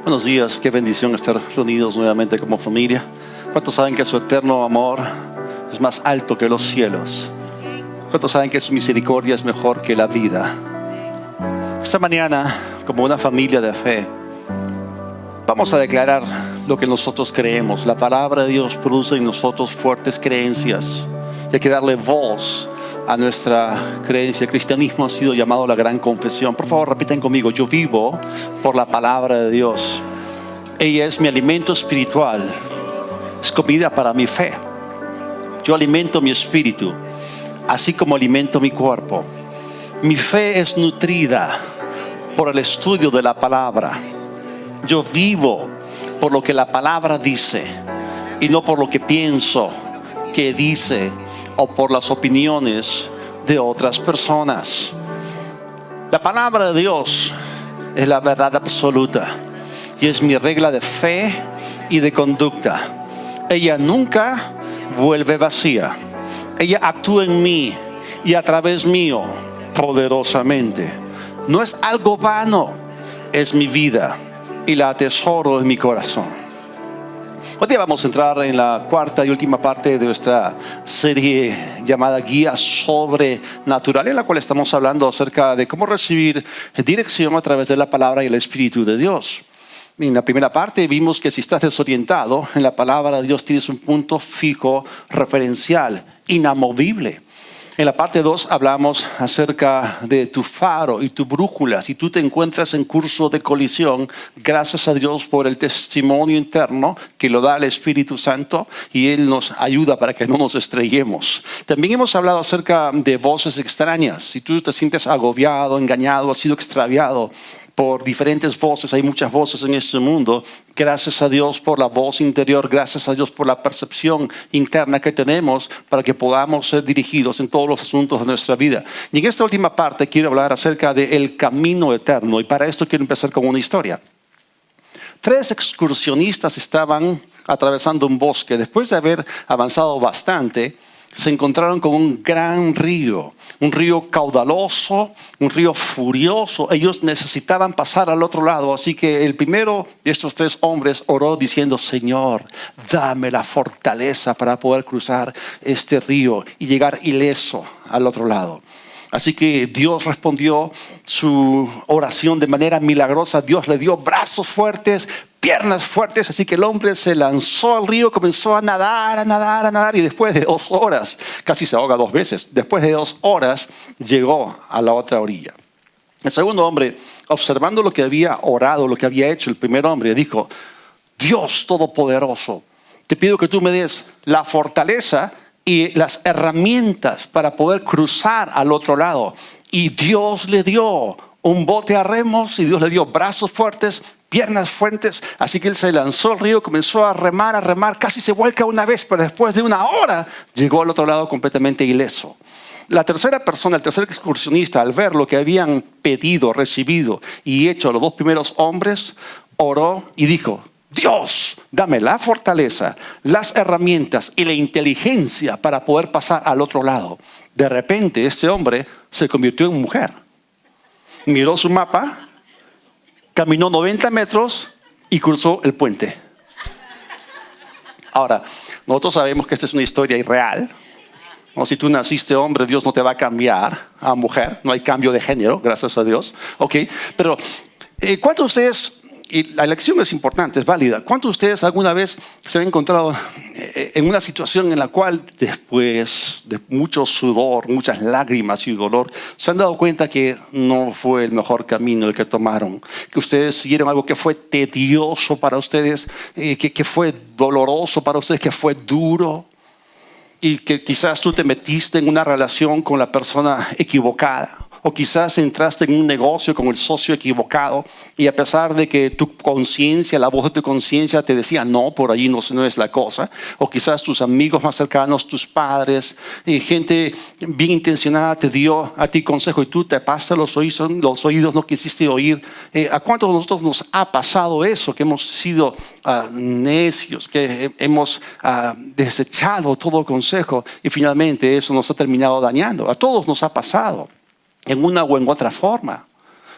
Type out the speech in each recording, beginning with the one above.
Buenos días, qué bendición estar reunidos nuevamente como familia. ¿Cuántos saben que su eterno amor es más alto que los cielos? ¿Cuántos saben que su misericordia es mejor que la vida? Esta mañana, como una familia de fe, vamos a declarar lo que nosotros creemos. La palabra de Dios produce en nosotros fuertes creencias y hay que darle voz a nuestra creencia. El cristianismo ha sido llamado la gran confesión. Por favor, repiten conmigo: yo vivo por la palabra de Dios. Ella es mi alimento espiritual, es comida para mi fe. Yo alimento mi espíritu, así como alimento mi cuerpo. Mi fe es nutrida por el estudio de la palabra. Yo vivo por lo que la palabra dice y no por lo que pienso que dice o por las opiniones de otras personas. La palabra de Dios es la verdad absoluta y es mi regla de fe y de conducta. Ella nunca vuelve vacía. Ella actúa en mí y a través mío poderosamente. No es algo vano, es mi vida y la atesoro en mi corazón. Hoy día vamos a entrar en la cuarta y última parte de nuestra serie llamada Guía Sobrenatural, en la cual estamos hablando acerca de cómo recibir dirección a través de la palabra y el Espíritu de Dios. En la primera parte vimos que si estás desorientado, en la palabra de Dios tienes un punto fijo, referencial, inamovible. En la parte 2 hablamos acerca de tu faro y tu brújula. Si tú te encuentras en curso de colisión, gracias a Dios por el testimonio interno que lo da el Espíritu Santo y Él nos ayuda para que no nos estrellemos. También hemos hablado acerca de voces extrañas. Si tú te sientes agobiado, engañado, has sido extraviado por diferentes voces, hay muchas voces en este mundo. Gracias a Dios por la voz interior, gracias a Dios por la percepción interna que tenemos para que podamos ser dirigidos en todos los asuntos de nuestra vida. Y en esta última parte quiero hablar acerca del camino eterno, y para esto quiero empezar con una historia. 3 excursionistas estaban atravesando un bosque. Después de haber avanzado bastante, se encontraron con un gran río, un río caudaloso, un río furioso. Ellos necesitaban pasar al otro lado, así que el primero de estos 3 hombres oró diciendo: Señor, dame la fortaleza para poder cruzar este río y llegar ileso al otro lado. Así que Dios respondió su oración de manera milagrosa. Dios le dio brazos fuertes, piernas fuertes, así que el hombre se lanzó al río, comenzó a nadar, y después de 2 horas, casi se ahoga 2 veces, después de 2 horas llegó a la otra orilla. El segundo hombre, observando lo que había orado, lo que había hecho el primer hombre, dijo: Dios Todopoderoso, te pido que tú me des la fortaleza y las herramientas para poder cruzar al otro lado. Y Dios le dio un bote a remos y Dios le dio brazos fuertes, piernas fuertes. Así que él se lanzó al río, comenzó a remar, casi se vuelca una vez, pero después de 1 hora llegó al otro lado completamente ileso. La tercera persona, el tercer excursionista, al ver lo que habían pedido, recibido y hecho los 2 primeros hombres, oró y dijo: Dios, dame la fortaleza, las herramientas y la inteligencia para poder pasar al otro lado. De repente este hombre se convirtió en mujer. Miró su mapa, caminó 90 metros y cruzó el puente. Ahora, nosotros sabemos que esta es una historia irreal. O si tú naciste hombre, Dios no te va a cambiar a mujer. No hay cambio de género, gracias a Dios. Okay. Pero, ¿cuántos de ustedes, y la elección es importante, es válida, cuántos de ustedes alguna vez se han encontrado en una situación en la cual después de mucho sudor, muchas lágrimas y dolor, se han dado cuenta que no fue el mejor camino el que tomaron, que ustedes siguieron algo que fue tedioso para ustedes, que fue doloroso para ustedes, que fue duro, y que quizás tú te metiste en una relación con la persona equivocada? O quizás entraste en un negocio con el socio equivocado y a pesar de que tu conciencia, la voz de tu conciencia te decía: no, por allí no es la cosa. O quizás tus amigos más cercanos, tus padres, y gente bien intencionada te dio a ti consejo y tú te tapaste los oídos, no quisiste oír. ¿A cuántos de nosotros nos ha pasado eso? Que hemos sido necios, que hemos desechado todo consejo y finalmente eso nos ha terminado dañando. A todos nos ha pasado, en una o en otra forma.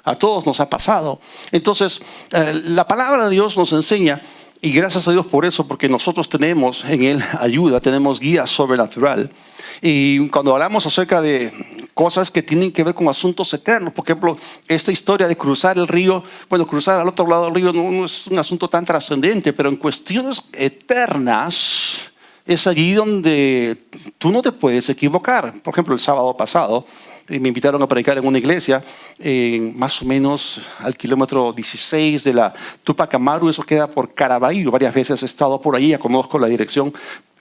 A todos nos ha pasado. Entonces, la palabra de Dios nos enseña, y gracias a Dios por eso, porque nosotros tenemos en Él ayuda, tenemos guía sobrenatural. Y cuando hablamos acerca de cosas que tienen que ver con asuntos eternos, por ejemplo, esta historia de cruzar el río, bueno, cruzar al otro lado del río no es un asunto tan trascendente, pero en cuestiones eternas es allí donde tú no te puedes equivocar. Por ejemplo, el sábado pasado me invitaron a predicar en una iglesia, más o menos al kilómetro 16 de la Tupac Amaru. Eso queda por Caraballo. Varias veces he estado por ahí, ya conozco la dirección.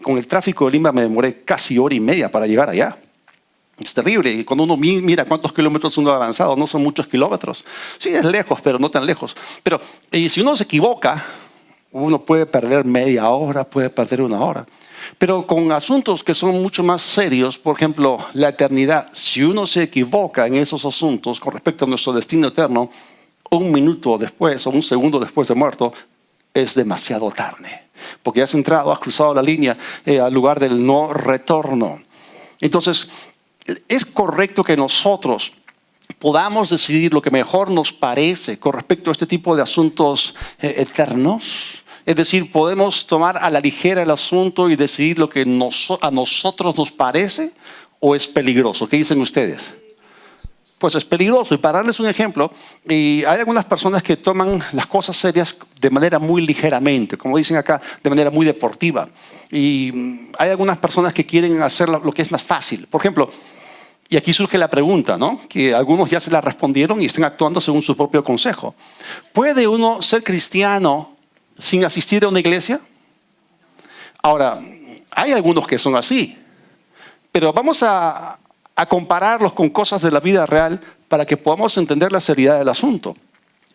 Con el tráfico de Lima me demoré casi hora y media para llegar allá. Es terrible. Y cuando uno mira cuántos kilómetros uno ha avanzado, no son muchos kilómetros. Sí, es lejos, pero no tan lejos. Pero si uno se equivoca, uno puede perder media hora, puede perder una hora. Pero con asuntos que son mucho más serios, por ejemplo, la eternidad, si uno se equivoca en esos asuntos con respecto a nuestro destino eterno, un minuto después o un segundo después de muerto, es demasiado tarde. Porque has entrado, has cruzado la línea al lugar del no retorno. Entonces, es correcto que nosotros podamos decidir lo que mejor nos parece con respecto a este tipo de asuntos eternos. Es decir, podemos tomar a la ligera el asunto y decidir lo que a nosotros nos parece, o es peligroso. ¿Qué dicen ustedes? Pues es peligroso. Y para darles un ejemplo, hay algunas personas que toman las cosas serias de manera muy ligeramente, como dicen acá, de manera muy deportiva. Y hay algunas personas que quieren hacer lo que es más fácil. Por ejemplo, y aquí surge la pregunta, ¿no? Que algunos ya se la respondieron y están actuando según su propio consejo. ¿Puede uno ser cristiano sin asistir a una iglesia? Ahora, hay algunos que son así, pero vamos a compararlos con cosas de la vida real para que podamos entender la seriedad del asunto.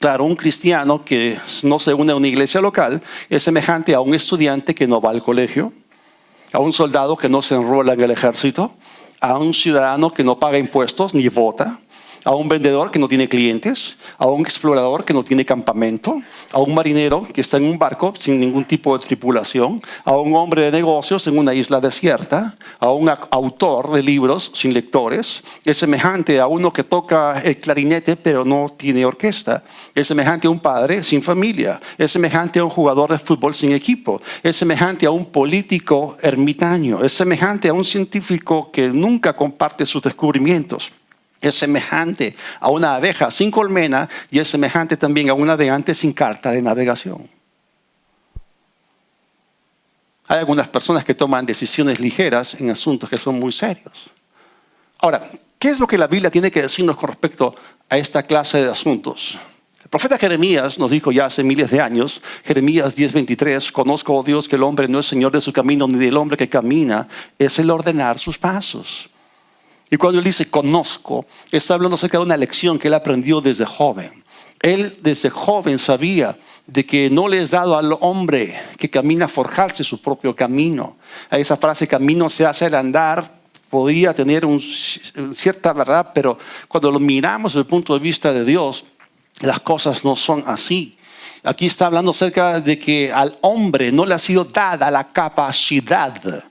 Claro, un cristiano que no se une a una iglesia local es semejante a un estudiante que no va al colegio, a un soldado que no se enrola en el ejército, a un ciudadano que no paga impuestos ni vota, a un vendedor que no tiene clientes, a un explorador que no tiene campamento, a un marinero que está en un barco sin ningún tipo de tripulación, a un hombre de negocios en una isla desierta, a un autor de libros sin lectores. Es semejante a uno que toca el clarinete pero no tiene orquesta. Es semejante a un padre sin familia. Es semejante a un jugador de fútbol sin equipo. Es semejante a un político ermitaño. Es semejante a un científico que nunca comparte sus descubrimientos. Es semejante a una abeja sin colmena y es semejante también a un navegante sin carta de navegación. Hay algunas personas que toman decisiones ligeras en asuntos que son muy serios. Ahora, ¿qué es lo que la Biblia tiene que decirnos con respecto a esta clase de asuntos? El profeta Jeremías nos dijo ya hace miles de años, Jeremías 10:23, conozco, oh Dios, que el hombre no es señor de su camino, ni del hombre que camina, es el ordenar sus pasos. Y cuando él dice conozco, está hablando acerca de una lección que él aprendió desde joven. Él desde joven sabía de que no le es dado al hombre que camina forjarse su propio camino. A esa frase, camino se hace al andar, podría tener cierta verdad, pero cuando lo miramos desde el punto de vista de Dios, las cosas no son así. Aquí está hablando acerca de que al hombre no le ha sido dada la capacidad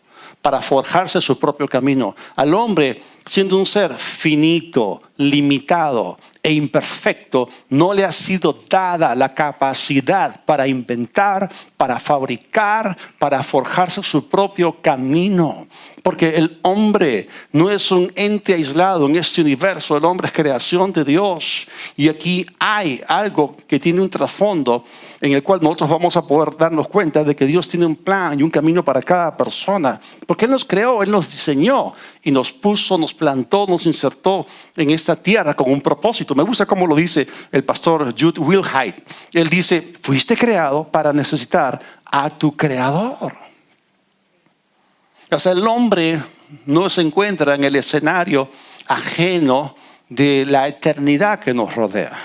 para forjarse su propio camino. Al hombre, siendo un ser finito, limitado e imperfecto, no le ha sido dada la capacidad para inventar, para fabricar, para forjarse su propio camino. Porque el hombre no es un ente aislado en este universo, el hombre es creación de Dios. Y aquí hay algo que tiene un trasfondo en el cual nosotros vamos a poder darnos cuenta de que Dios tiene un plan y un camino para cada persona. Porque Él nos creó, Él nos diseñó y nos puso, nos plantó, nos insertó en esta tierra con un propósito. Me gusta cómo lo dice el pastor Jude Wilhite. Él dice, fuiste creado para necesitar a tu creador. O sea, el hombre no se encuentra en el escenario ajeno de la eternidad que nos rodea.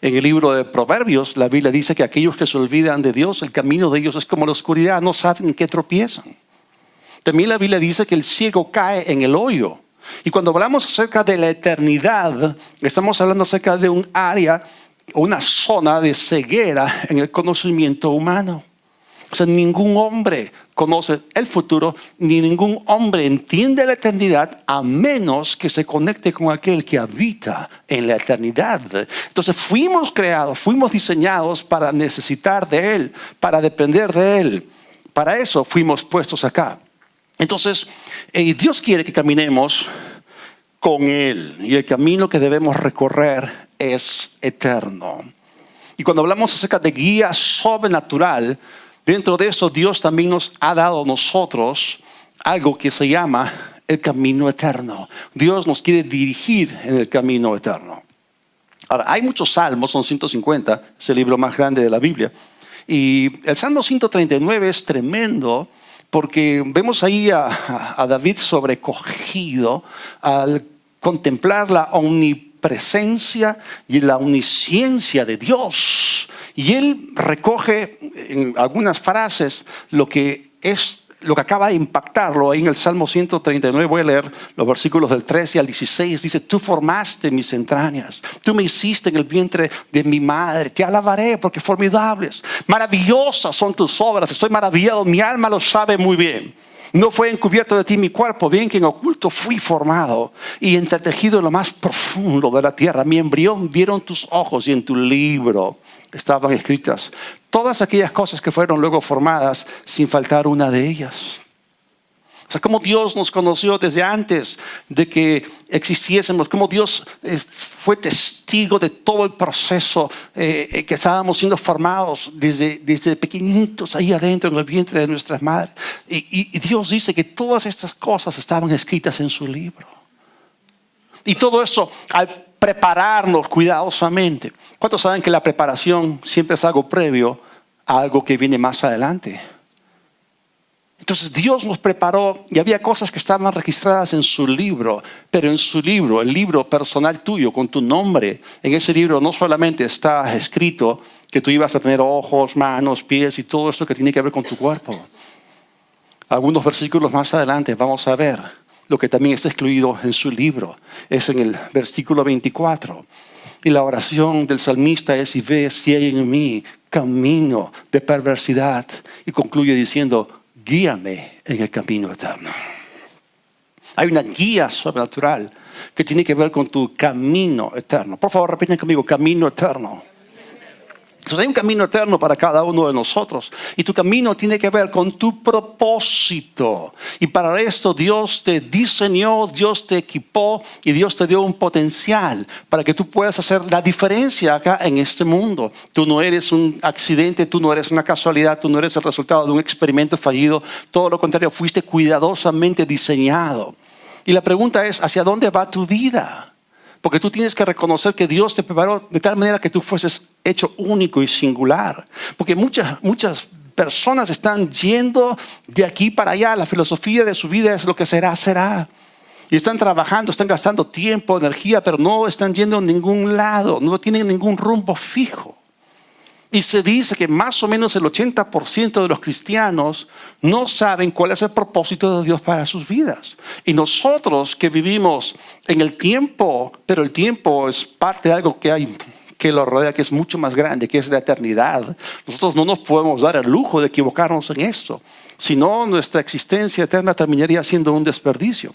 En el libro de Proverbios, la Biblia dice que aquellos que se olvidan de Dios, el camino de ellos es como la oscuridad, no saben en qué tropiezan. También la Biblia dice que el ciego cae en el hoyo. Y cuando hablamos acerca de la eternidad, estamos hablando acerca de un área, una zona de ceguera en el conocimiento humano. O sea, ningún hombre conoce el futuro, ni ningún hombre entiende la eternidad a menos que se conecte con aquel que habita en la eternidad. Entonces fuimos creados, fuimos diseñados para necesitar de Él, para depender de Él. Para eso fuimos puestos acá. Entonces, Dios quiere que caminemos con Él y el camino que debemos recorrer es eterno. Y cuando hablamos acerca de guía sobrenatural, dentro de eso Dios también nos ha dado a nosotros algo que se llama el camino eterno. Dios nos quiere dirigir en el camino eterno. Ahora, hay muchos salmos, son 150, es el libro más grande de la Biblia. Y el Salmo 139 es tremendo porque vemos ahí a David sobrecogido al contemplar la omnipresencia y la omnisciencia de Dios. Y él recoge en algunas frases lo que acaba de impactarlo ahí en el Salmo 139. Voy a leer los versículos del 13 al 16. Dice: tú formaste mis entrañas, tú me hiciste en el vientre de mi madre. Te alabaré porque formidables, maravillosas son tus obras. Estoy maravillado, mi alma lo sabe muy bien. No fue encubierto de ti mi cuerpo, bien que en oculto fui formado y entretejido en lo más profundo de la tierra. Mi embrión vieron tus ojos y en tu libro estaban escritas todas aquellas cosas que fueron luego formadas, sin faltar una de ellas. O sea, cómo Dios nos conoció desde antes de que existiésemos, cómo Dios fue testigo de todo el proceso que estábamos siendo formados desde pequeñitos ahí adentro en el vientre de nuestras madres. Y Dios dice que todas estas cosas estaban escritas en su libro. Y todo eso al prepararnos cuidadosamente. ¿Cuántos saben que la preparación siempre es algo previo a algo que viene más adelante? Entonces Dios nos preparó y había cosas que estaban registradas en su libro, pero en su libro, el libro personal tuyo con tu nombre, en ese libro no solamente está escrito que tú ibas a tener ojos, manos, pies y todo esto que tiene que ver con tu cuerpo. Algunos versículos más adelante vamos a ver lo que también está excluido en su libro. Es en el versículo 24. Y la oración del salmista es: y ve si hay en mí camino de perversidad. Y concluye diciendo: guíame en el camino eterno. Hay una guía sobrenatural que tiene que ver con tu camino eterno. Por favor, repiten conmigo: camino eterno. Entonces hay un camino eterno para cada uno de nosotros. Y tu camino tiene que ver con tu propósito. Y para esto Dios te diseñó, Dios te equipó y Dios te dio un potencial para que tú puedas hacer la diferencia acá en este mundo. Tú no eres un accidente, tú no eres una casualidad, tú no eres el resultado de un experimento fallido. Todo lo contrario, fuiste cuidadosamente diseñado. Y la pregunta es: ¿hacia dónde va tu vida? Porque tú tienes que reconocer que Dios te preparó de tal manera que tú fueses hecho único y singular. Porque muchas personas están yendo de aquí para allá. La filosofía de su vida es: lo que será, será. Y están trabajando, están gastando tiempo, energía, pero no están yendo a ningún lado. No tienen ningún rumbo fijo. Y se dice que más o menos el 80% de los cristianos no saben cuál es el propósito de Dios para sus vidas. Y nosotros que vivimos en el tiempo, pero el tiempo es parte de algo que hay, que lo rodea, que es mucho más grande, que es la eternidad. Nosotros no nos podemos dar el lujo de equivocarnos en esto. Si no, nuestra existencia eterna terminaría siendo un desperdicio.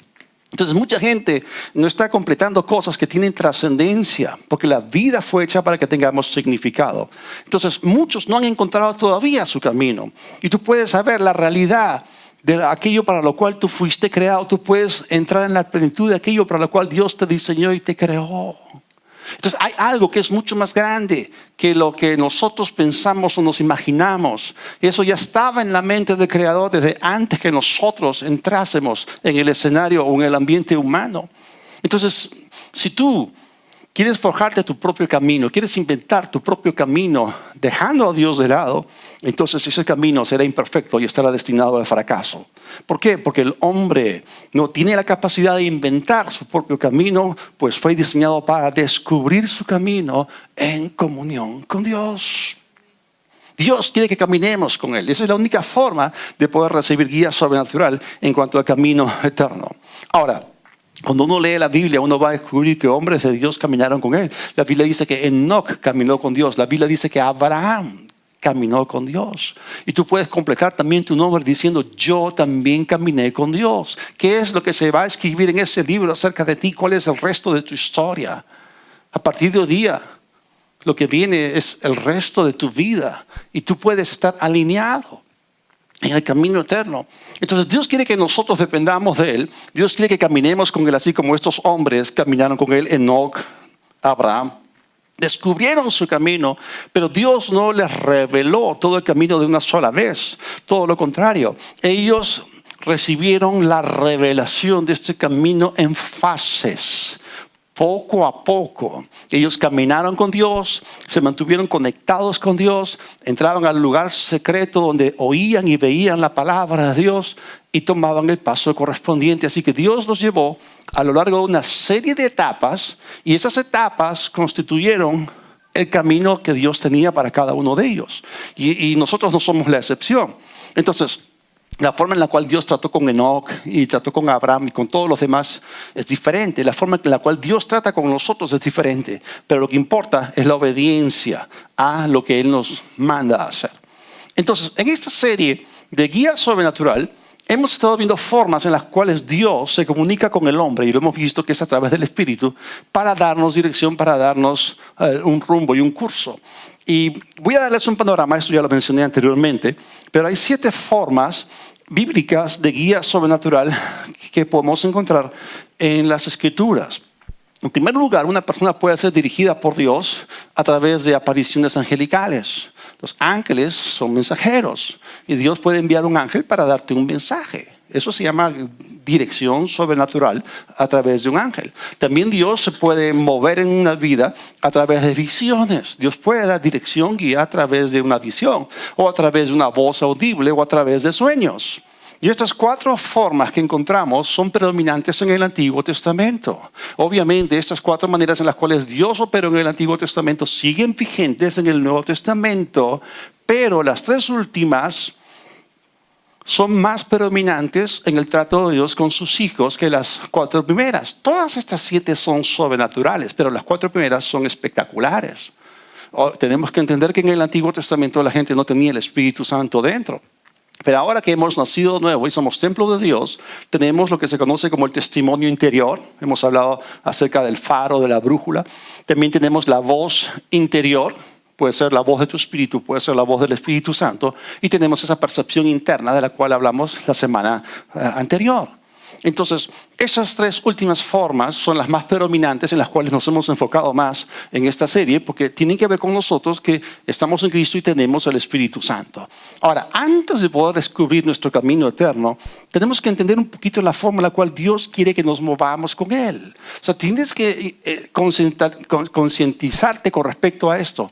Entonces mucha gente no está completando cosas que tienen trascendencia, porque la vida fue hecha para que tengamos significado. Entonces muchos no han encontrado todavía su camino. Y tú puedes saber la realidad de aquello para lo cual tú fuiste creado. Tú puedes entrar en la plenitud de aquello para lo cual Dios te diseñó y te creó. Entonces hay algo que es mucho más grande que lo que nosotros pensamos o nos imaginamos. Y eso ya estaba en la mente del Creador desde antes que nosotros entrásemos en el escenario o en el ambiente humano. Entonces, si tú quieres forjarte tu propio camino, quieres inventar tu propio camino, dejando a Dios de lado, entonces ese camino será imperfecto y estará destinado al fracaso. ¿Por qué? Porque el hombre no tiene la capacidad de inventar su propio camino, pues fue diseñado para descubrir su camino en comunión con Dios. Dios quiere que caminemos con Él. Esa es la única forma de poder recibir guía sobrenatural en cuanto al camino eterno. Ahora, cuando uno lee la Biblia, uno va a descubrir que hombres de Dios caminaron con Él. La Biblia dice que Enoc caminó con Dios. La Biblia dice que Abraham caminó con Dios. Y tú puedes completar también tu nombre diciendo, yo también caminé con Dios. ¿Qué es lo que se va a escribir en ese libro acerca de ti? ¿Cuál es el resto de tu historia? A partir de hoy día, lo que viene es el resto de tu vida. Y tú puedes estar alineado en el camino eterno. Entonces Dios quiere que nosotros dependamos de Él. Dios quiere que caminemos con Él así como estos hombres caminaron con Él, Enoc, Abraham. Descubrieron su camino, pero Dios no les reveló todo el camino de una sola vez. Todo lo contrario, ellos recibieron la revelación de este camino en fases. Poco a poco, ellos caminaron con Dios, se mantuvieron conectados con Dios, entraban al lugar secreto donde oían y veían la palabra de Dios y tomaban el paso correspondiente. Así que Dios los llevó a lo largo de una serie de etapas y esas etapas constituyeron el camino que Dios tenía para cada uno de ellos. Y nosotros no somos la excepción. Entonces, la forma en la cual Dios trató con Enoc y trató con Abraham y con todos los demás es diferente. La forma en la cual Dios trata con nosotros es diferente. Pero lo que importa es la obediencia a lo que Él nos manda a hacer. Entonces, en esta serie de Guía Sobrenatural, hemos estado viendo formas en las cuales Dios se comunica con el hombre, y lo hemos visto que es a través del Espíritu, para darnos dirección, para darnos un rumbo y un curso. Y voy a darles un panorama, esto ya lo mencioné anteriormente, pero hay 7 formas bíblicas de guía sobrenatural que podemos encontrar en las Escrituras. En primer lugar, una persona puede ser dirigida por Dios a través de apariciones angelicales. Los ángeles son mensajeros y Dios puede enviar un ángel para darte un mensaje. Eso se llama dirección sobrenatural a través de un ángel. También Dios se puede mover en una vida a través de visiones. Dios puede dar dirección, guía a través de una visión, o a través de una voz audible, o a través de sueños. Y estas 4 formas que encontramos son predominantes en el Antiguo Testamento. Obviamente, estas 4 maneras en las cuales Dios operó en el Antiguo Testamento siguen vigentes en el Nuevo Testamento, pero las 3 últimas son más predominantes en el trato de Dios con sus hijos que las 4 primeras. Todas estas 7 son sobrenaturales, pero las 4 primeras son espectaculares. Tenemos que entender que en el Antiguo Testamento la gente no tenía el Espíritu Santo dentro. Pero ahora que hemos nacido de nuevo y somos templo de Dios, tenemos lo que se conoce como el testimonio interior. Hemos hablado acerca del faro, de la brújula. También tenemos la voz interior. Puede ser la voz de tu espíritu, puede ser la voz del Espíritu Santo. Y tenemos esa percepción interna de la cual hablamos la semana anterior. Entonces, esas 3 últimas formas son las más predominantes en las cuales nos hemos enfocado más en esta serie, porque tienen que ver con nosotros que estamos en Cristo y tenemos el Espíritu Santo. Ahora, antes de poder descubrir nuestro camino eterno, tenemos que entender un poquito la forma en la cual Dios quiere que nos movamos con Él. O sea, tienes que concientizarte con respecto a esto.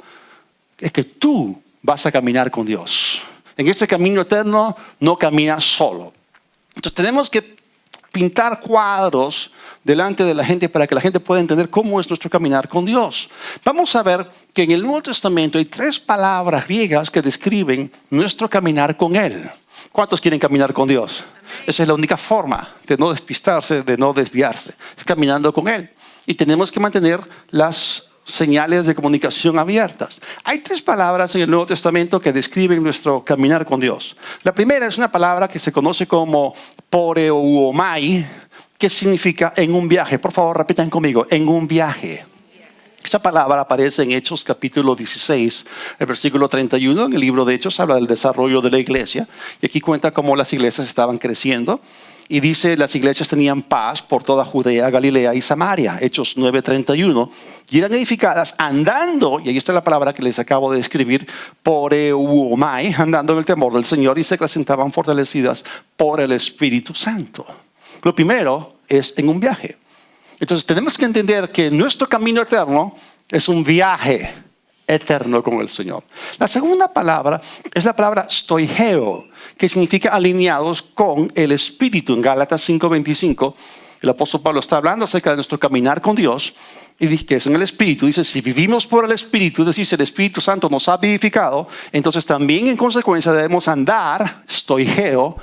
Es que tú vas a caminar con Dios. En este camino eterno no caminas solo. Entonces tenemos que pintar cuadros delante de la gente para que la gente pueda entender cómo es nuestro caminar con Dios. Vamos a ver que en el Nuevo Testamento hay 3 palabras griegas que describen nuestro caminar con Él. ¿Cuántos quieren caminar con Dios? Esa es la única forma de no despistarse, de no desviarse. Es caminando con Él. Y tenemos que mantener las señales de comunicación abiertas. Hay 3 palabras en el Nuevo Testamento que describen nuestro caminar con Dios. La primera es una palabra que se conoce como poreuomai, que significa en un viaje. Por favor, repitan conmigo, en un viaje. Esa palabra aparece en Hechos capítulo 16, el versículo 31. En el libro de Hechos habla del desarrollo de la iglesia. Y aquí cuenta cómo las iglesias estaban creciendo. Y dice, las iglesias tenían paz por toda Judea, Galilea y Samaria. Hechos 9:31. Y eran edificadas andando, y ahí está la palabra que les acabo de describir, poreuomai, andando en el temor del Señor, y se presentaban fortalecidas por el Espíritu Santo. Lo primero es en un viaje. Entonces tenemos que entender que nuestro camino eterno es un viaje eterno con el Señor. La segunda palabra es la palabra stoigeo, que significa alineados con el Espíritu. En Gálatas 5:25, el apóstol Pablo está hablando acerca de nuestro caminar con Dios y dice que es en el Espíritu. Dice, si vivimos por el Espíritu, es decir, si el Espíritu Santo nos ha vivificado, entonces también en consecuencia debemos andar, stoigeo,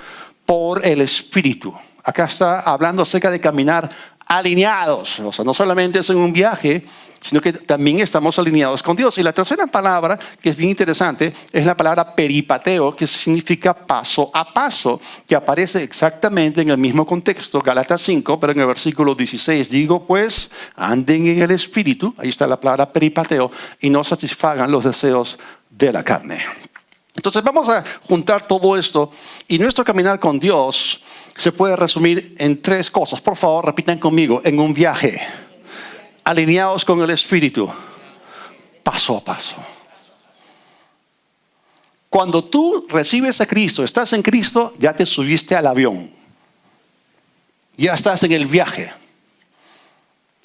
por el Espíritu. Acá está hablando acerca de caminar alineados. O sea, no solamente es en un viaje, sino que también estamos alineados con Dios. Y la tercera palabra, que es bien interesante, es la palabra peripateo, que significa paso a paso, que aparece exactamente en el mismo contexto, Gálatas 5, pero en el versículo 16. Digo pues, anden en el Espíritu, ahí está la palabra peripateo, y no satisfagan los deseos de la carne. Entonces vamos a juntar todo esto, y nuestro caminar con Dios se puede resumir en tres cosas. Por favor, repitan conmigo: en un viaje, alineados con el Espíritu, paso a paso. Cuando tú recibes a Cristo, estás en Cristo, ya te subiste al avión. Ya estás en el viaje.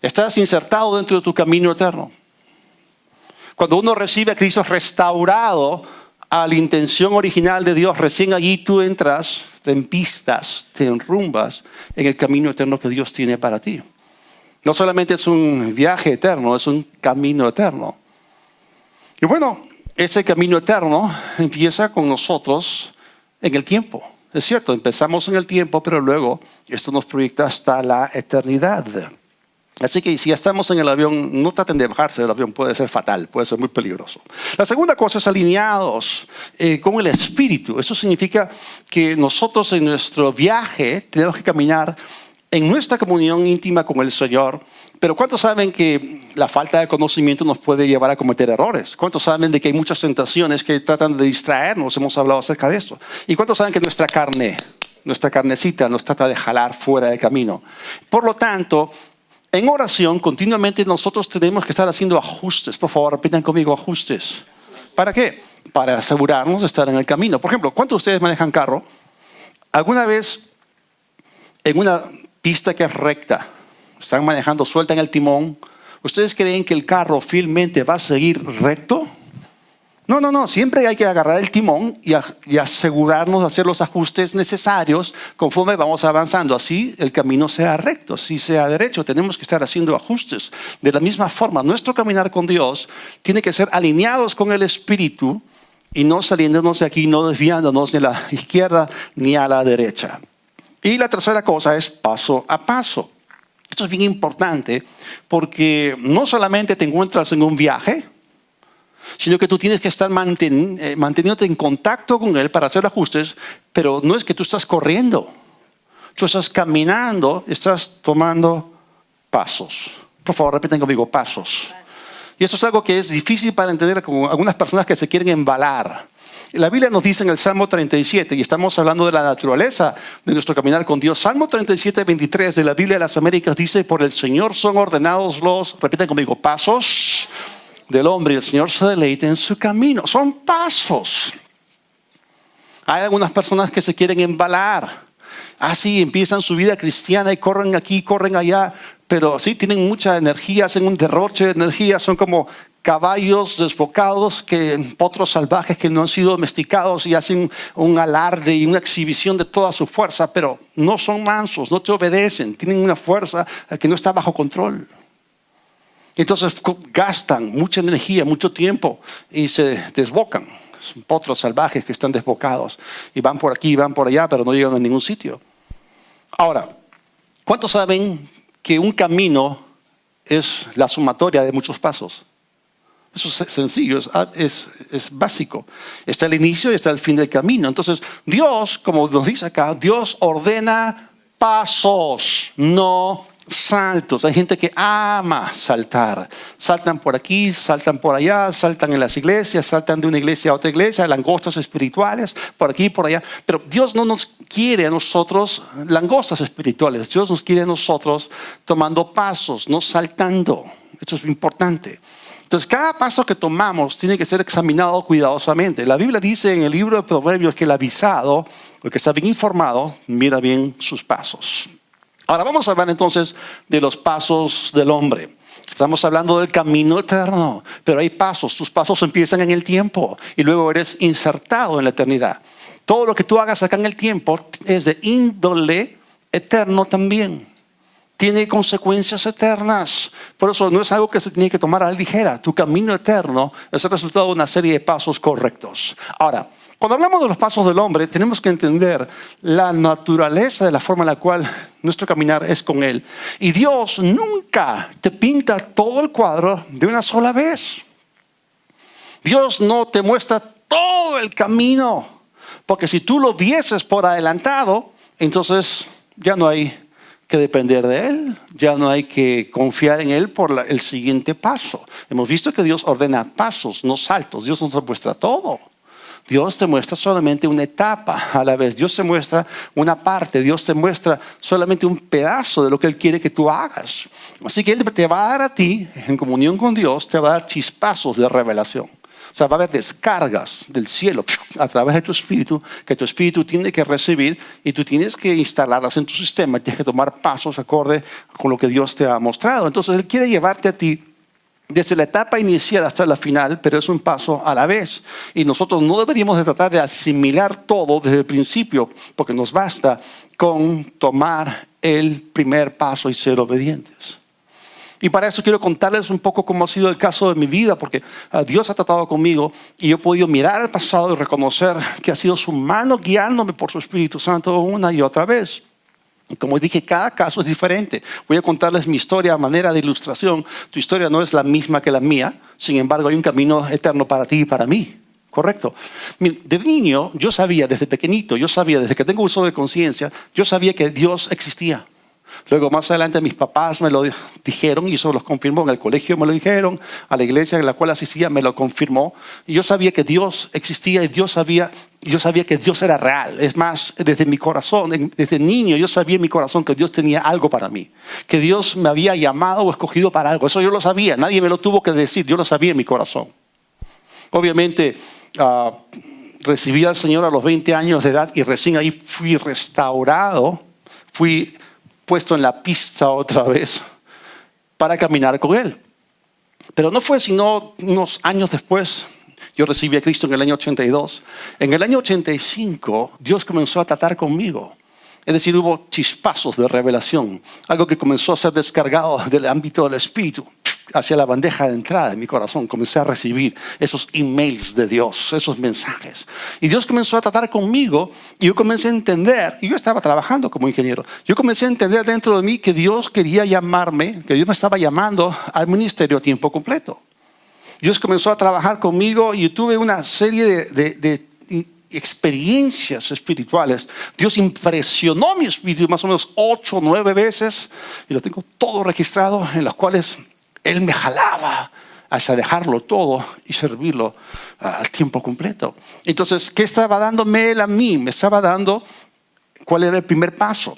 Estás insertado dentro de tu camino eterno. Cuando uno recibe a Cristo restaurado a la intención original de Dios, recién allí tú entras, te empistas, te enrumbas en el camino eterno que Dios tiene para ti. No solamente es un viaje eterno, es un camino eterno. Y bueno, ese camino eterno empieza con nosotros en el tiempo. Es cierto, empezamos en el tiempo, pero luego esto nos proyecta hasta la eternidad. Así que si ya estamos en el avión, no traten de bajarse del avión, puede ser fatal, puede ser muy peligroso. La segunda cosa es alineados con el Espíritu. Eso significa que nosotros en nuestro viaje tenemos que caminar en nuestra comunión íntima con el Señor. Pero ¿cuántos saben que la falta de conocimiento nos puede llevar a cometer errores? ¿Cuántos saben de que hay muchas tentaciones que tratan de distraernos? Hemos hablado acerca de esto. ¿Y cuántos saben que nuestra carnecita nos trata de jalar fuera del camino? Por lo tanto, en oración continuamente nosotros tenemos que estar haciendo ajustes. Por favor, repitan conmigo: ajustes. ¿Para qué? Para asegurarnos de estar en el camino. Por ejemplo, ¿cuántos de ustedes manejan carro? ¿Alguna vez en una pista que es recta, están manejando, sueltan el timón, ustedes creen que el carro fielmente va a seguir recto? No, siempre hay que agarrar el timón y asegurarnos de hacer los ajustes necesarios conforme vamos avanzando, así el camino sea recto, así sea derecho. Tenemos que estar haciendo ajustes. De la misma forma, nuestro caminar con Dios tiene que ser alineados con el Espíritu y no saliéndonos de aquí, no desviándonos ni a la izquierda ni a la derecha. Y la tercera cosa es paso a paso. Esto es bien importante porque no solamente te encuentras en un viaje, sino que tú tienes que estar manteniéndote en contacto con Él para hacer ajustes, pero no es que tú estás corriendo. Tú estás caminando, estás tomando pasos. Por favor, repiten conmigo: pasos. Y esto es algo que es difícil para entender con algunas personas que se quieren embalar. La Biblia nos dice en el Salmo 37, y estamos hablando de la naturaleza de nuestro caminar con Dios. Salmo 37, 23 de la Biblia de las Américas dice: por el Señor son ordenados repiten conmigo, pasos del hombre, y el Señor se deleita en su camino. Son pasos. Hay algunas personas que se quieren embalar. Así empiezan su vida cristiana y corren aquí, corren allá, pero sí tienen mucha energía, hacen un derroche de energía, son como caballos desbocados, potros salvajes que no han sido domesticados y hacen un alarde y una exhibición de toda su fuerza, pero no son mansos, no te obedecen, tienen una fuerza que no está bajo control. Entonces gastan mucha energía, mucho tiempo y se desbocan. Son potros salvajes que están desbocados y van por aquí, van por allá, pero no llegan a ningún sitio. Ahora, ¿cuántos saben que un camino es la sumatoria de muchos pasos? Eso es sencillo, es básico. Está el inicio y está el fin del camino. Entonces, Dios, como nos dice acá, Dios ordena pasos, no saltos. Hay gente que ama saltar. Saltan por aquí, saltan por allá, saltan en las iglesias, saltan de una iglesia a otra iglesia, langostas espirituales, por aquí y por allá. Pero Dios no nos quiere a nosotros langostas espirituales. Dios nos quiere a nosotros tomando pasos, no saltando. Esto es importante. Entonces, cada paso que tomamos tiene que ser examinado cuidadosamente. La Biblia dice en el libro de Proverbios que el avisado, el que está bien informado, mira bien sus pasos. Ahora vamos a hablar entonces de los pasos del hombre. Estamos hablando del camino eterno, pero hay pasos. Tus pasos empiezan en el tiempo y luego eres insertado en la eternidad. Todo lo que tú hagas acá en el tiempo es de índole eterno también. Tiene consecuencias eternas. Por eso no es algo que se tiene que tomar a la ligera. Tu camino eterno es el resultado de una serie de pasos correctos. Ahora, Cuando hablamos de los pasos del hombre, tenemos que entender la naturaleza de la forma en la cual nuestro caminar es con Él. Y Dios nunca te pinta todo el cuadro de una sola vez. Dios no te muestra todo el camino, porque si tú lo vieses por adelantado, entonces ya no hay que depender de Él, ya no hay que confiar en Él por el siguiente paso. Hemos visto que Dios ordena pasos, no saltos. Dios no te muestra todo. Dios te muestra solamente una etapa a la vez. Dios te muestra una parte. Dios te muestra solamente un pedazo de lo que Él quiere que tú hagas. Así que Él te va a dar a ti, en comunión con Dios, te va a dar chispazos de revelación. O sea, va a haber descargas del cielo a través de tu espíritu, que tu espíritu tiene que recibir y tú tienes que instalarlas en tu sistema. Tienes que tomar pasos acorde con lo que Dios te ha mostrado. Entonces Él quiere llevarte a ti desde la etapa inicial hasta la final, pero es un paso a la vez. Y nosotros no deberíamos de tratar de asimilar todo desde el principio, porque nos basta con tomar el primer paso y ser obedientes. Y para eso quiero contarles un poco cómo ha sido el caso de mi vida, porque Dios ha tratado conmigo y yo he podido mirar al pasado y reconocer que ha sido su mano guiándome por su Espíritu Santo una y otra vez. Como dije, cada caso es diferente. Voy a contarles mi historia a manera de ilustración. Tu historia no es la misma que la mía. Sin embargo, hay un camino eterno para ti y para mí. Correcto. De niño, yo sabía, desde pequeñito, yo sabía, desde que tengo uso de conciencia, yo sabía que Dios existía. Luego, más adelante, mis papás me lo dijeron y eso los confirmó. En el colegio me lo dijeron, a la iglesia en la cual asistía me lo confirmó. Y yo sabía que Dios existía y yo sabía que Dios era real. Es más, desde mi corazón, desde niño, yo sabía en mi corazón que Dios tenía algo para mí. Que Dios me había llamado o escogido para algo. Eso yo lo sabía, nadie me lo tuvo que decir, yo lo sabía en mi corazón. Obviamente, recibí al Señor a los 20 años de edad y recién ahí fui restaurado, fui puesto en la pista otra vez para caminar con Él. Pero no fue sino unos años después. Yo recibí a Cristo en el año 82. En el año 85 Dios comenzó a tratar conmigo. Es decir, hubo chispazos de revelación. Algo que comenzó a ser descargado del ámbito del Espíritu hacia la bandeja de entrada de mi corazón. Comencé a recibir esos emails de Dios, esos mensajes. Y Dios comenzó a tratar conmigo y yo comencé a entender, y yo estaba trabajando como ingeniero, yo comencé a entender dentro de mí que Dios quería llamarme, que Dios me estaba llamando al ministerio a tiempo completo. Dios comenzó a trabajar conmigo y yo tuve una serie de experiencias espirituales. Dios impresionó mi espíritu más o menos 8 o 9 veces y lo tengo todo registrado, en las cuales Él me jalaba hacia dejarlo todo y servirlo al tiempo completo. Entonces, ¿qué estaba dándome Él a mí? Me estaba dando cuál era el primer paso.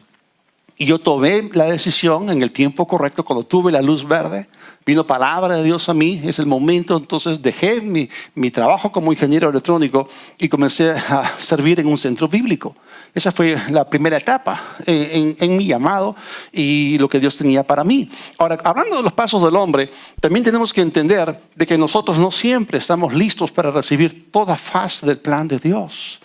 Y yo tomé la decisión en el tiempo correcto, cuando tuve la luz verde, vino palabra de Dios a mí, es el momento. Entonces dejé mi trabajo como ingeniero electrónico y comencé a servir en un centro bíblico. Esa fue la primera etapa en mi llamado y lo que Dios tenía para mí. Ahora, hablando de los pasos del hombre, también tenemos que entender de que nosotros no siempre estamos listos para recibir toda faz del plan de Dios.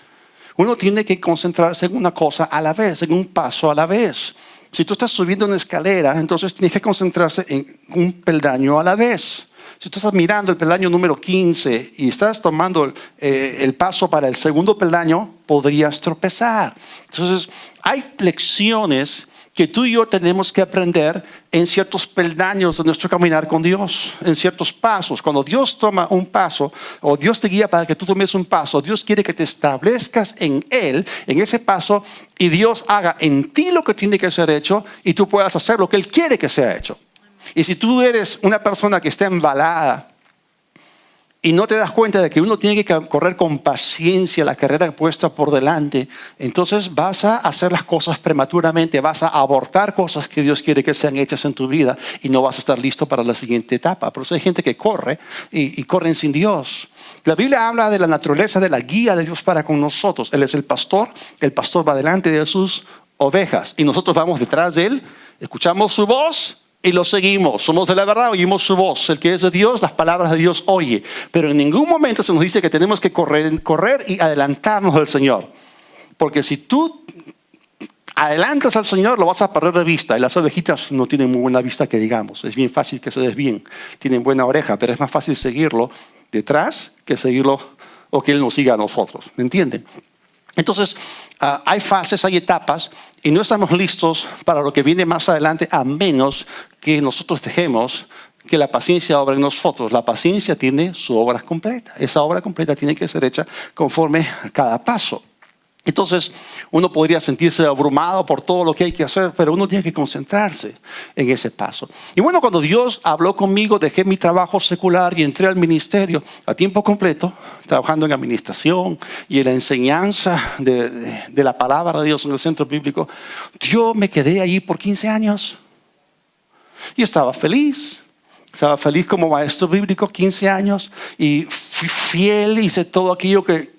Uno tiene que concentrarse en una cosa a la vez, en un paso a la vez. Si tú estás subiendo una escalera, entonces tienes que concentrarse en un peldaño a la vez. Si tú estás mirando el peldaño número 15 y estás tomando el paso para el segundo peldaño, podrías tropezar. Entonces, hay lecciones que tú y yo tenemos que aprender en ciertos peldaños de nuestro caminar con Dios, en ciertos pasos. Cuando Dios toma un paso o Dios te guía para que tú tomes un paso, Dios quiere que te establezcas en Él, en ese paso, y Dios haga en ti lo que tiene que ser hecho y tú puedas hacer lo que Él quiere que sea hecho. Y si tú eres una persona que está embalada y no te das cuenta de que uno tiene que correr con paciencia la carrera puesta por delante, entonces vas a hacer las cosas prematuramente, vas a abortar cosas que Dios quiere que sean hechas en tu vida y no vas a estar listo para la siguiente etapa. Por eso hay gente que corre y corren sin Dios. La Biblia habla de la naturaleza de la guía de Dios para con nosotros. Él es el pastor va delante de sus ovejas y nosotros vamos detrás de Él, escuchamos su voz y lo seguimos. Somos de la verdad, oímos su voz. El que es de Dios, las palabras de Dios oye. Pero en ningún momento se nos dice que tenemos que correr y adelantarnos del Señor. Porque si tú adelantas al Señor, lo vas a perder de vista. Y las ovejitas no tienen muy buena vista, que digamos. Es bien fácil que se desvíen. Tienen buena oreja, pero es más fácil seguirlo detrás que seguirlo o que Él nos siga a nosotros. ¿Me entienden? Entonces, hay fases, hay etapas, y no estamos listos para lo que viene más adelante, a menos que nosotros dejemos que la paciencia obra en nosotros. La paciencia tiene su obra completa. Esa obra completa tiene que ser hecha conforme a cada paso. Entonces, uno podría sentirse abrumado por todo lo que hay que hacer, pero uno tiene que concentrarse en ese paso. Y bueno, cuando Dios habló conmigo, dejé mi trabajo secular y entré al ministerio a tiempo completo, trabajando en administración y en la enseñanza de la palabra de Dios en el centro bíblico. Yo me quedé allí por 15 años y estaba feliz. Estaba feliz como maestro bíblico, 15 años, y fui fiel, hice todo aquello que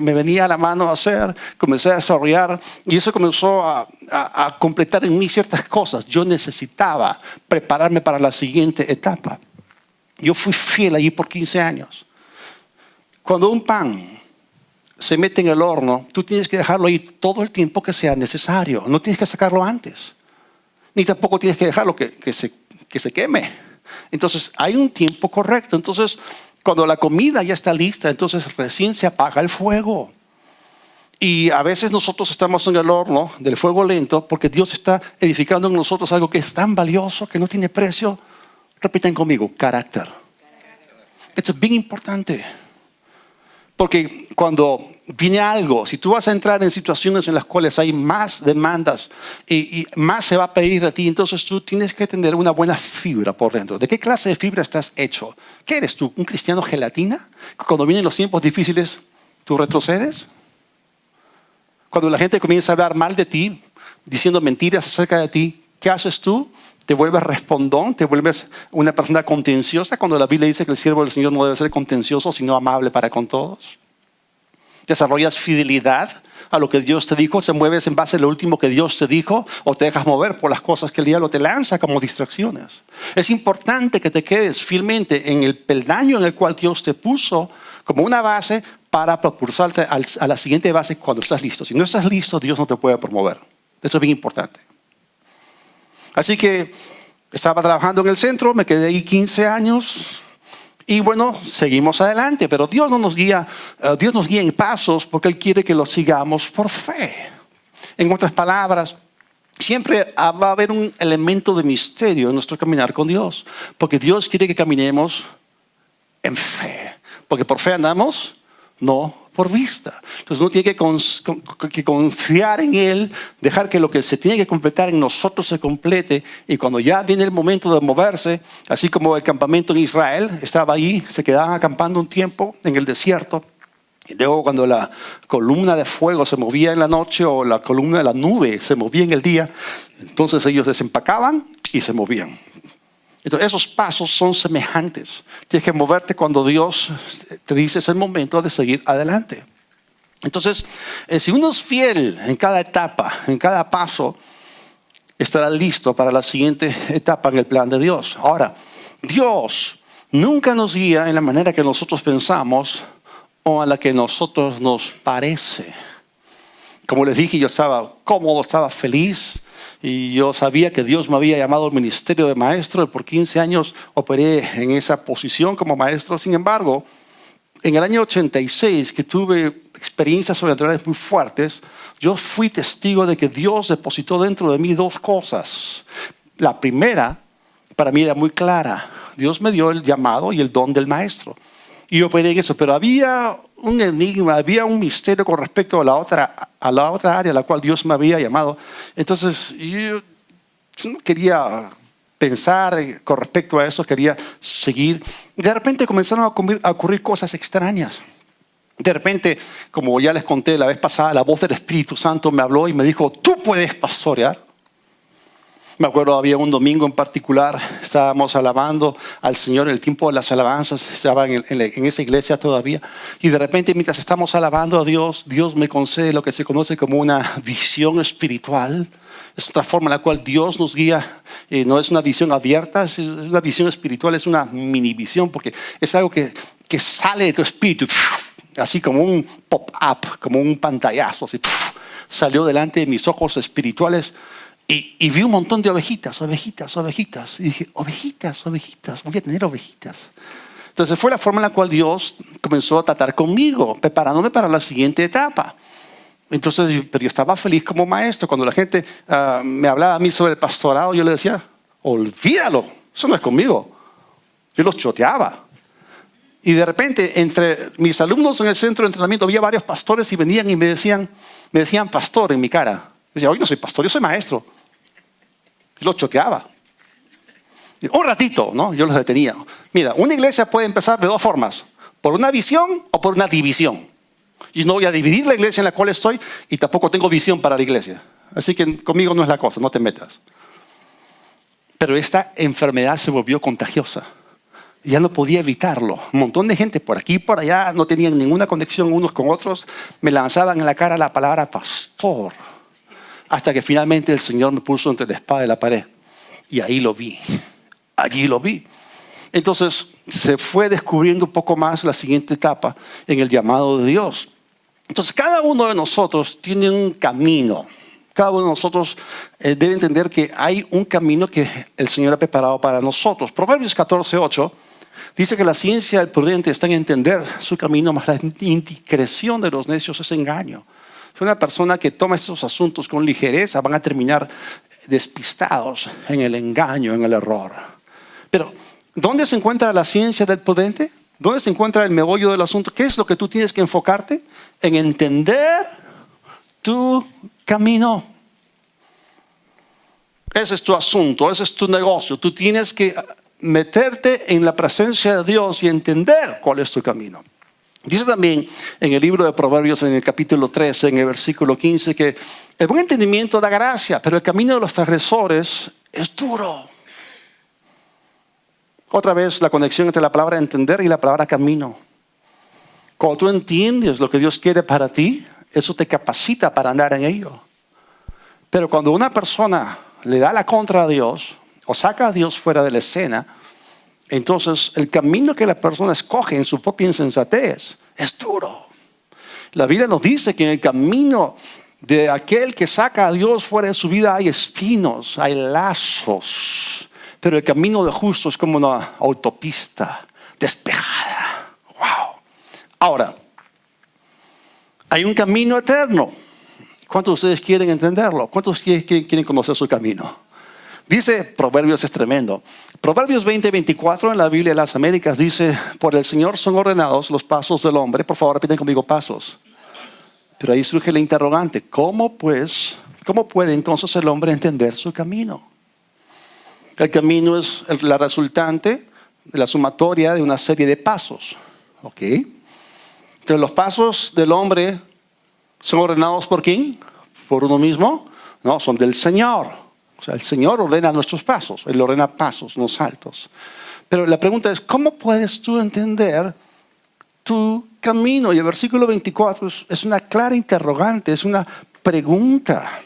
me venía a la mano a hacer, comencé a desarrollar, y eso comenzó a completar en mí ciertas cosas. Yo necesitaba prepararme para la siguiente etapa. Yo fui fiel allí por 15 años. Cuando un pan se mete en el horno, tú tienes que dejarlo ahí todo el tiempo que sea necesario. No tienes que sacarlo antes, ni tampoco tienes que dejarlo que se queme. Entonces hay un tiempo correcto. Entonces cuando la comida ya está lista, entonces recién se apaga el fuego. Y a veces nosotros estamos en el horno del fuego lento porque Dios está edificando en nosotros algo que es tan valioso, que no tiene precio. Repiten conmigo, carácter. Esto es bien importante. Porque cuando viene algo, si tú vas a entrar en situaciones en las cuales hay más demandas y más se va a pedir de ti, entonces tú tienes que tener una buena fibra por dentro. ¿De qué clase de fibra estás hecho? ¿Qué eres tú? ¿Un cristiano gelatina? Cuando vienen los tiempos difíciles, ¿tú retrocedes? Cuando la gente comienza a hablar mal de ti, diciendo mentiras acerca de ti, ¿qué haces tú? ¿Te vuelves respondón? ¿Te vuelves una persona contenciosa? Cuando la Biblia dice que el siervo del Señor no debe ser contencioso, sino amable para con todos. ¿Desarrollas fidelidad a lo que Dios te dijo? ¿Se mueves en base a lo último que Dios te dijo? ¿O te dejas mover por las cosas que el diablo te lanza como distracciones? Es importante que te quedes fielmente en el peldaño en el cual Dios te puso como una base para propulsarte a la siguiente base cuando estás listo. Si no estás listo, Dios no te puede promover. Eso es bien importante. Así que estaba trabajando en el centro, me quedé ahí 15 años y bueno, seguimos adelante. Pero Dios no nos guía, Dios nos guía en pasos porque Él quiere que los sigamos por fe. En otras palabras, siempre va a haber un elemento de misterio en nuestro caminar con Dios. Porque Dios quiere que caminemos en fe. Porque por fe andamos, no por vista. Entonces uno tiene que confiar en Él, dejar que lo que se tiene que completar en nosotros se complete, y cuando ya viene el momento de moverse, así como el campamento en Israel, estaba ahí, se quedaban acampando un tiempo en el desierto, y luego cuando la columna de fuego se movía en la noche o la columna de la nube se movía en el día, entonces ellos desempacaban y se movían. Entonces, esos pasos son semejantes. Tienes que moverte cuando Dios te dice es el momento de seguir adelante. Entonces, si uno es fiel en cada etapa, en cada paso, estará listo para la siguiente etapa en el plan de Dios. Ahora, Dios nunca nos guía en la manera que nosotros pensamos o a la que nosotros nos parece. Como les dije, yo estaba cómodo, estaba feliz. Y yo sabía que Dios me había llamado al ministerio de maestro. Y por 15 años operé en esa posición como maestro. Sin embargo, en el año 86, que tuve experiencias sobrenaturales muy fuertes, yo fui testigo de que Dios depositó dentro de mí dos cosas. La primera, para mí era muy clara. Dios me dio el llamado y el don del maestro. Y operé en eso. Pero había un enigma, había un misterio con respecto a la otra área a la cual Dios me había llamado. Entonces yo no quería pensar con respecto a eso, quería seguir. De repente comenzaron a ocurrir cosas extrañas. De repente, como ya les conté la vez pasada, la voz del Espíritu Santo me habló y me dijo, tú puedes pastorear. Me acuerdo, había un domingo en particular, estábamos alabando al Señor en el tiempo de las alabanzas, estaba en esa iglesia todavía, y de repente mientras estamos alabando a Dios, Dios me concede lo que se conoce como una visión espiritual. Es otra forma en la cual Dios nos guía, no es una visión abierta, es una visión espiritual, es una mini visión, porque es algo que sale de tu espíritu, así como un pop-up, como un pantallazo, así, salió delante de mis ojos espirituales. Y vi un montón de ovejitas. Y dije, ovejitas, voy a tener ovejitas. Entonces fue la forma en la cual Dios comenzó a tratar conmigo, preparándome para la siguiente etapa. Entonces, pero yo estaba feliz como maestro. Cuando la gente me hablaba a mí sobre el pastorado, yo le decía, olvídalo, eso no es conmigo. Yo los choteaba. Y de repente, entre mis alumnos en el centro de entrenamiento, había varios pastores y venían y me decían pastor en mi cara. Yo decía, hoy no soy pastor, yo soy maestro. Yo los choteaba. Un ratito, ¿no? Yo los detenía. Mira, una iglesia puede empezar de dos formas. Por una visión o por una división. Y no voy a dividir la iglesia en la cual estoy y tampoco tengo visión para la iglesia. Así que conmigo no es la cosa, no te metas. Pero esta enfermedad se volvió contagiosa. Ya no podía evitarlo. Un montón de gente por aquí y por allá no tenían ninguna conexión unos con otros. Me lanzaban en la cara la palabra pastor. Hasta que finalmente el Señor me puso entre la espada y la pared. Y ahí lo vi. Allí lo vi. Entonces se fue descubriendo un poco más la siguiente etapa en el llamado de Dios. Entonces cada uno de nosotros tiene un camino. Cada uno de nosotros debe entender que hay un camino que el Señor ha preparado para nosotros. Proverbios 14:8 dice que la ciencia del prudente está en entender su camino, mas la indiscreción de los necios es engaño. Es una persona que toma estos asuntos con ligereza, van a terminar despistados en el engaño, en el error. Pero, ¿dónde se encuentra la ciencia del prudente? ¿Dónde se encuentra el meollo del asunto? ¿Qué es lo que tú tienes que enfocarte? En entender tu camino. Ese es tu asunto, ese es tu negocio. Tú tienes que meterte en la presencia de Dios y entender cuál es tu camino. Dice también en el libro de Proverbios, en el capítulo 13, en el versículo 15, que el buen entendimiento da gracia, pero el camino de los transgresores es duro. Otra vez la conexión entre la palabra entender y la palabra camino. Cuando tú entiendes lo que Dios quiere para ti, eso te capacita para andar en ello. Pero cuando una persona le da la contra a Dios o saca a Dios fuera de la escena, entonces el camino que la persona escoge en su propia insensatez es duro. La Biblia nos dice que en el camino de aquel que saca a Dios fuera de su vida hay espinos, hay lazos. Pero el camino de justo es como una autopista despejada. Wow. Ahora, hay un camino eterno. ¿Cuántos de ustedes quieren entenderlo? ¿Cuántos quieren conocer su camino? Dice, Proverbios es tremendo. Proverbios 20:24 en la Biblia de las Américas dice, por el Señor son ordenados los pasos del hombre. Por favor, repiten conmigo, pasos. Pero ahí surge la interrogante. ¿Cómo puede entonces el hombre entender su camino? El camino es la resultante de la sumatoria de una serie de pasos. ¿Ok? Entonces los pasos del hombre son ordenados ¿por quién? ¿Por uno mismo? No, son del Señor. O sea, el Señor ordena nuestros pasos. Él ordena pasos, no saltos. Pero la pregunta es, ¿cómo puedes tú entender tu camino? Y el versículo 24 es una clara interrogante, es una pregunta.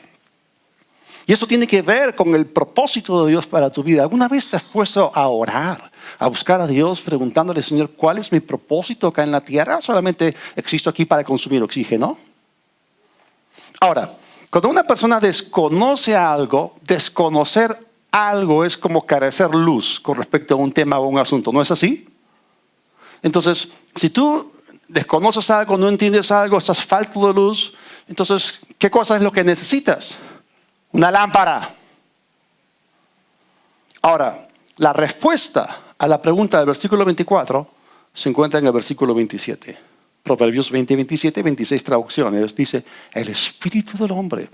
Y eso tiene que ver con el propósito de Dios para tu vida. ¿Alguna vez te has puesto a orar, a buscar a Dios, preguntándole, Señor, ¿cuál es mi propósito acá en la tierra? ¿Solamente existo aquí para consumir oxígeno? Ahora, cuando una persona desconoce algo, desconocer algo es como carecer luz con respecto a un tema o un asunto. ¿No es así? Entonces, si tú desconoces algo, no entiendes algo, estás falto de luz, entonces, ¿qué cosa es lo que necesitas? Una lámpara. Ahora, la respuesta a la pregunta del versículo 24 se encuentra en el versículo 27. Proverbios 20, 27, 26 traducciones. Dice, el espíritu del hombre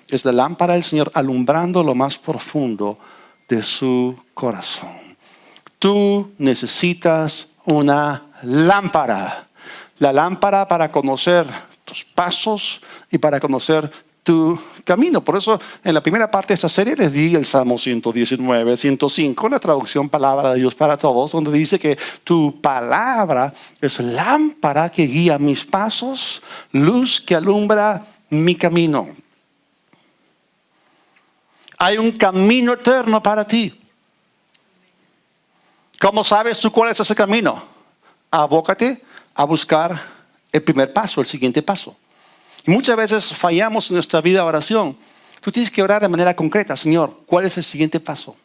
es la lámpara del Señor alumbrando lo más profundo de su corazón. Tú necesitas una lámpara. La lámpara para conocer tus pasos y para conocer tu camino. Por eso en la primera parte de esta serie les di el Salmo 119, 105, la traducción Palabra de Dios para Todos, donde dice que tu palabra es lámpara que guía mis pasos, luz que alumbra mi camino. Hay un camino eterno para ti. ¿Cómo sabes tú cuál es ese camino? Abócate a buscar el primer paso, el siguiente paso. Y muchas veces fallamos en nuestra vida de oración. Tú tienes que orar de manera concreta, Señor, ¿cuál es el siguiente paso?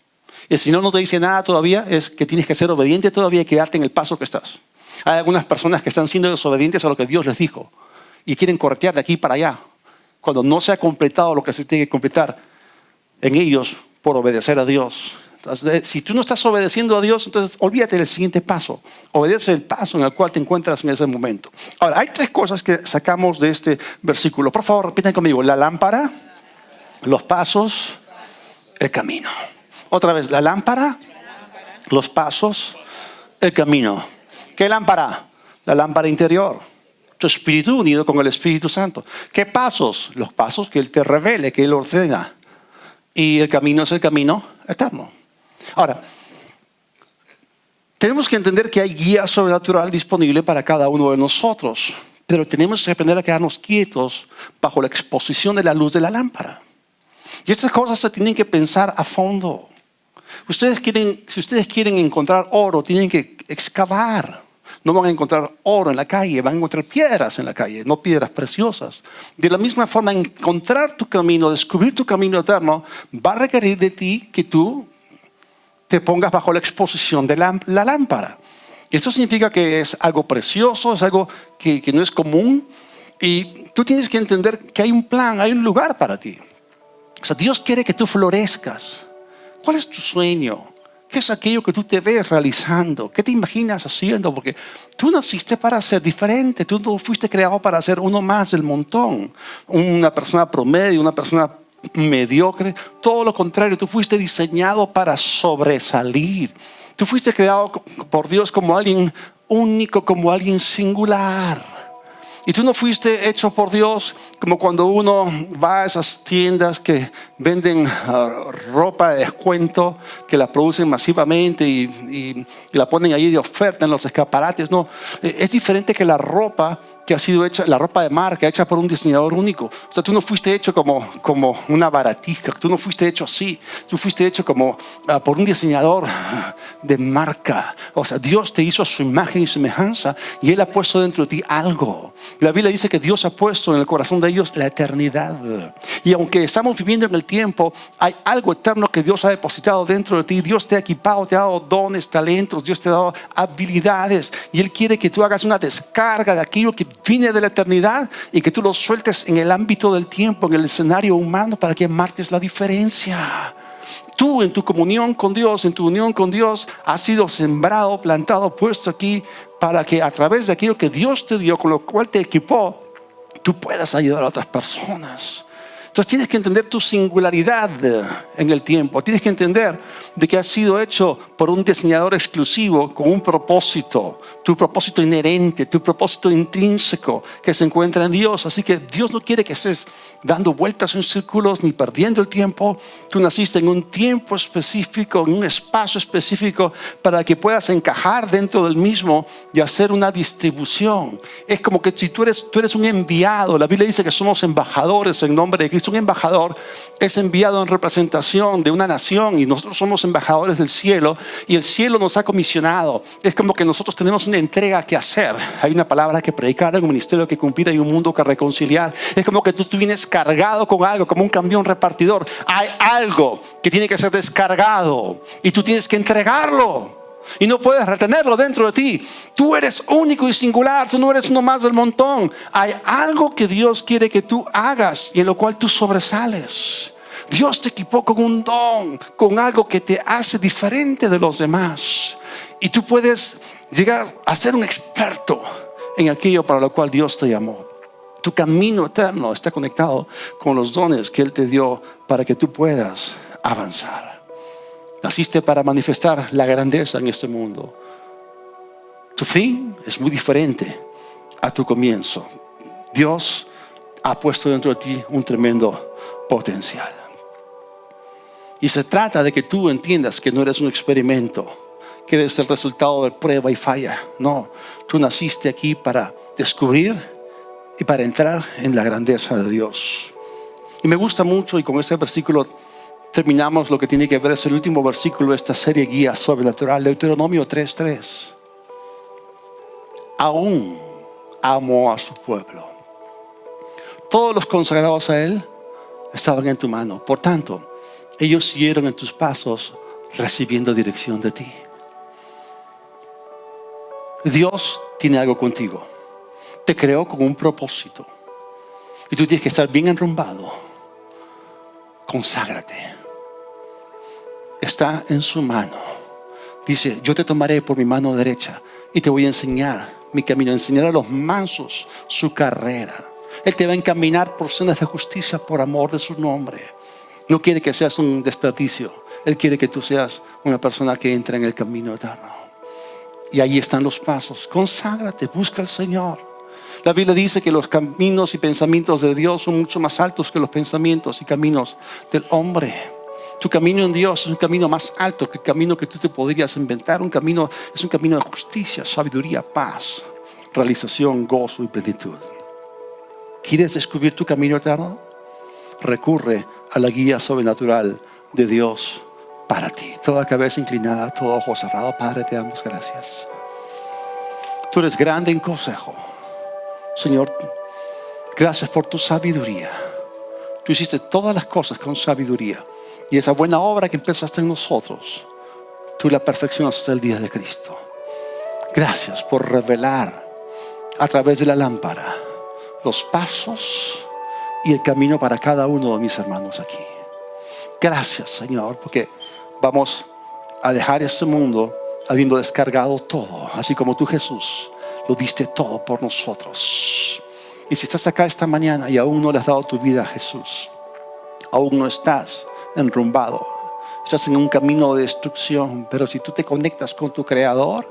El Señor no te dice nada todavía, es que tienes que ser obediente todavía y quedarte en el paso que estás. Hay algunas personas que están siendo desobedientes a lo que Dios les dijo y quieren corretear de aquí para allá, cuando no se ha completado lo que se tiene que completar en ellos por obedecer a Dios. Entonces, si tú no estás obedeciendo a Dios, entonces olvídate del siguiente paso. Obedece el paso en el cual te encuentras en ese momento. Ahora, hay tres cosas que sacamos de este versículo. Por favor, repiten conmigo. La lámpara, los pasos, el camino. Otra vez, la lámpara, los pasos, el camino. ¿Qué lámpara? La lámpara interior. Tu espíritu unido con el Espíritu Santo. ¿Qué pasos? Los pasos que Él te revele, que Él ordena. Y el camino es el camino eterno. Ahora, tenemos que entender que hay guía sobrenatural disponible para cada uno de nosotros, pero tenemos que aprender a quedarnos quietos bajo la exposición de la luz de la lámpara. Y estas cosas se tienen que pensar a fondo. Si ustedes quieren encontrar oro, tienen que excavar. No van a encontrar oro en la calle, van a encontrar piedras en la calle, no piedras preciosas. De la misma forma, encontrar tu camino, descubrir tu camino eterno, va a requerir de ti que tú te pongas bajo la exposición de la lámpara. Esto significa que es algo precioso, es algo que no es común. Y tú tienes que entender que hay un plan, hay un lugar para ti. O sea, Dios quiere que tú florezcas. ¿Cuál es tu sueño? ¿Qué es aquello que tú te ves realizando? ¿Qué te imaginas haciendo? Porque tú naciste para ser diferente. Tú no fuiste creado para ser uno más del montón. Una persona promedio, una persona mediocre. Todo lo contrario, tú fuiste diseñado para sobresalir. Tú fuiste creado por Dios como alguien único, como alguien singular. Y tú no fuiste hecho por Dios como cuando uno va a esas tiendas que venden ropa de descuento, que la producen masivamente y la ponen ahí de oferta en los escaparates. No, es diferente que la ropa que ha sido hecha, la ropa de marca, hecha por un diseñador único. O sea, tú no fuiste hecho como una baratija, tú no fuiste hecho así, tú fuiste hecho como por un diseñador de marca. O sea, Dios te hizo a su imagen y semejanza y Él ha puesto dentro de ti algo. La Biblia dice que Dios ha puesto en el corazón de ellos la eternidad. Y aunque estamos viviendo en el tiempo, hay algo eterno que Dios ha depositado dentro de ti. Dios te ha equipado, te ha dado dones, talentos, Dios te ha dado habilidades. Y Él quiere que tú hagas una descarga de aquello que viene de la eternidad y que tú lo sueltes en el ámbito del tiempo, en el escenario humano, para que marques la diferencia. Tú en tu comunión con Dios, en tu unión con Dios, has sido sembrado, plantado, puesto aquí para que a través de aquello que Dios te dio, con lo cual te equipó, tú puedas ayudar a otras personas. Entonces tienes que entender tu singularidad en el tiempo. Tienes que entender de que has sido hecho por un diseñador exclusivo con un propósito. Tu propósito inherente, tu propósito intrínseco que se encuentra en Dios. Así que Dios no quiere que estés dando vueltas en círculos ni perdiendo el tiempo. Tú naciste en un tiempo específico, en un espacio específico para que puedas encajar dentro del mismo y hacer una distribución. Es como que si tú eres un enviado. La Biblia dice que somos embajadores en nombre de Cristo. Un embajador es enviado en representación de una nación y nosotros somos embajadores del cielo y el cielo nos ha comisionado. Es como que nosotros tenemos una entrega que hacer. Hay una palabra que predicar, hay un ministerio que cumplir, hay un mundo que reconciliar. Es como que tú vienes cargado con algo, como un camión repartidor. Hay algo que tiene que ser descargado y tú tienes que entregarlo. Y no puedes retenerlo dentro de ti. Tú eres único y singular. Tú no eres uno más del montón. Hay algo que Dios quiere que tú hagas y en lo cual tú sobresales. Dios te equipó con un don, con algo que te hace diferente de los demás. Y tú puedes llegar a ser un experto en aquello para lo cual Dios te llamó. Tu camino eterno está conectado con los dones que Él te dio para que tú puedas avanzar. Naciste para manifestar la grandeza en este mundo. Tu fin es muy diferente a tu comienzo. Dios ha puesto dentro de ti un tremendo potencial. Y se trata de que tú entiendas que no eres un experimento, que eres el resultado de prueba y falla. No, tú naciste aquí para descubrir y para entrar en la grandeza de Dios. Y me gusta mucho, y con este versículo terminamos lo que tiene que ver, es el último versículo de esta serie Guía Sobrenatural, Deuteronomio 3:3. Aún amó a su pueblo. Todos los consagrados a Él estaban en tu mano. Por tanto, ellos siguieron en tus pasos, recibiendo dirección de ti. Dios tiene algo contigo. Te creó con un propósito. Y tú tienes que estar bien enrumbado. Conságrate. Está en su mano. Dice, yo te tomaré por mi mano derecha y te voy a enseñar mi camino, enseñar a los mansos su carrera. Él te va a encaminar por sendas de justicia por amor de su nombre. No quiere que seas un desperdicio. Él quiere que tú seas una persona que entra en el camino eterno. Y ahí están los pasos. Conságrate, busca al Señor. La Biblia dice que los caminos y pensamientos de Dios son mucho más altos que los pensamientos y caminos del hombre. Tu camino en Dios es un camino más alto que el camino que tú te podrías inventar. Es un camino de justicia, sabiduría, paz, realización, gozo y plenitud. ¿Quieres descubrir tu camino eterno? Recurre a la guía sobrenatural de Dios para ti. Toda cabeza inclinada, todo ojo cerrado. Padre, te damos gracias. Tú eres grande en consejo. Señor, gracias por tu sabiduría. Tú hiciste todas las cosas con sabiduría. Y esa buena obra que empezaste en nosotros, tú la perfeccionas hasta el día de Cristo. Gracias por revelar a través de la lámpara los pasos y el camino para cada uno de mis hermanos aquí. Gracias, Señor, porque vamos a dejar este mundo habiendo descargado todo, así como tú, Jesús, lo diste todo por nosotros. Y si estás acá esta mañana y aún no le has dado tu vida a Jesús, aún no estás enrumbado, estás en un camino de destrucción, pero si tú te conectas con tu Creador,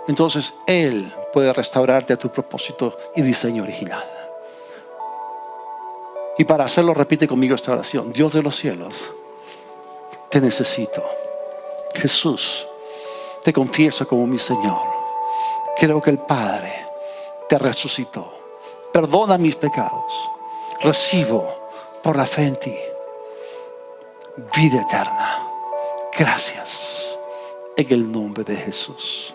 entonces Él puede restaurarte a tu propósito y diseño original. Y para hacerlo, repite conmigo esta oración. Dios de los cielos, te necesito. Jesús, te confieso como mi Señor. Creo que el Padre te resucitó. Perdona mis pecados. Recibo por la fe en ti vida eterna. Gracias en el nombre de Jesús.